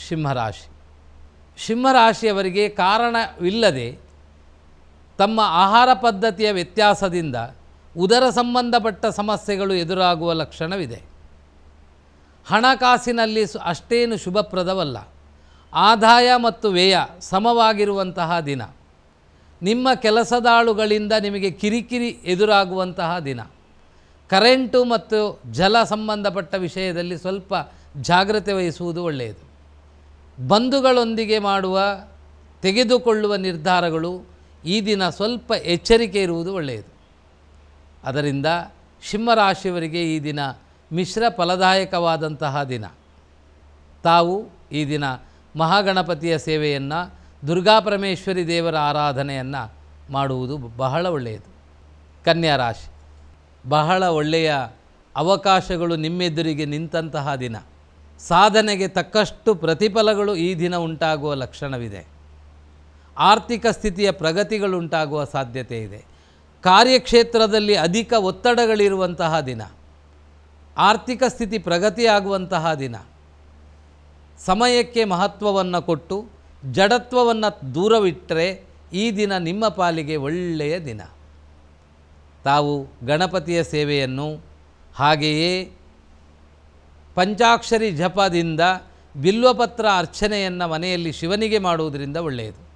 ಸಿಂಹರಾಶಿ. ಸಿಂಹರಾಶಿಯವರಿಗೆ ಕಾರಣವಿಲ್ಲದೆ ತಮ್ಮ ಆಹಾರ ಪದ್ಧತಿಯ ವ್ಯತ್ಯಾಸದಿಂದ ಉದರ ಸಂಬಂಧಪಟ್ಟ ಸಮಸ್ಯೆಗಳು ಎದುರಾಗುವ ಲಕ್ಷಣವಿದೆ. ಹಣಕಾಸಿನಲ್ಲಿ ಅಷ್ಟೇನು ಶುಭಪ್ರದವಲ್ಲ. ಆದಾಯ ಮತ್ತು ವ್ಯಯ ಸಮವಾಗಿರುವಂತಹ ದಿನ. ನಿಮ್ಮ ಕೆಲಸದಾಳುಗಳಿಂದ ನಿಮಗೆ ಕಿರಿಕಿರಿ ಎದುರಾಗುವಂತಹ ದಿನ. ಕರೆಂಟು ಮತ್ತು ಜಲ ಸಂಬಂಧಪಟ್ಟ ವಿಷಯದಲ್ಲಿ ಸ್ವಲ್ಪ ಜಾಗ್ರತೆ ವಹಿಸುವುದು ಒಳ್ಳೆಯದು. ಬಂಧುಗಳೊಂದಿಗೆ ತೆಗೆದುಕೊಳ್ಳುವ ನಿರ್ಧಾರಗಳು ಈ ದಿನ ಸ್ವಲ್ಪ ಎಚ್ಚರಿಕೆ ಇರುವುದು ಒಳ್ಳೆಯದು. ಅದರಿಂದ ಸಿಂಹರಾಶಿಯವರಿಗೆ ಈ ದಿನ ಮಿಶ್ರ ಫಲದಾಯಕವಾದಂತಹ ದಿನ. ತಾವು ಈ ದಿನ ಮಹಾಗಣಪತಿಯ ಸೇವೆಯನ್ನು, ದುರ್ಗಾಪರಮೇಶ್ವರಿ ದೇವರ ಆರಾಧನೆಯನ್ನು ಮಾಡುವುದು ಬಹಳ ಒಳ್ಳೆಯದು. ಕನ್ಯಾ ರಾಶಿ. ಬಹಳ ಒಳ್ಳೆಯ ಅವಕಾಶಗಳು ನಿಮ್ಮೆದುರಿಗೆ ನಿಂತಹ ದಿನ. ಸಾಧನೆಗೆ ತಕ್ಕಷ್ಟು ಪ್ರತಿಫಲಗಳು ಈ ದಿನ ಉಂಟಾಗುವ ಲಕ್ಷಣವಿದೆ. ಆರ್ಥಿಕ ಸ್ಥಿತಿಯ ಪ್ರಗತಿಗಳುಂಟಾಗುವ ಸಾಧ್ಯತೆ ಇದೆ. ಕಾರ್ಯಕ್ಷೇತ್ರದಲ್ಲಿ ಅಧಿಕ ಒತ್ತಡಗಳಿರುವಂತಹ ದಿನ. ಆರ್ಥಿಕ ಸ್ಥಿತಿ ಪ್ರಗತಿಯಾಗುವಂತಹ ದಿನ. ಸಮಯಕ್ಕೆ ಮಹತ್ವವನ್ನು ಕೊಟ್ಟು ಜಡತ್ವವನ್ನು ದೂರವಿಟ್ಟರೆ ಈ ದಿನ ನಿಮ್ಮ ಪಾಲಿಗೆ ಒಳ್ಳೆಯ ದಿನ. ತಾವು ಗಣಪತಿಯ ಸೇವೆಯನ್ನು, ಹಾಗೆಯೇ ಪಂಚಾಕ್ಷರಿ ಜಪದಿಂದ ಬಿಲ್ವಪತ್ರ ಅರ್ಚನೆಯನ್ನು ಮನೆಯಲ್ಲಿ ಶಿವನಿಗೆ ಮಾಡುವುದರಿಂದ ಒಳ್ಳೆಯದು.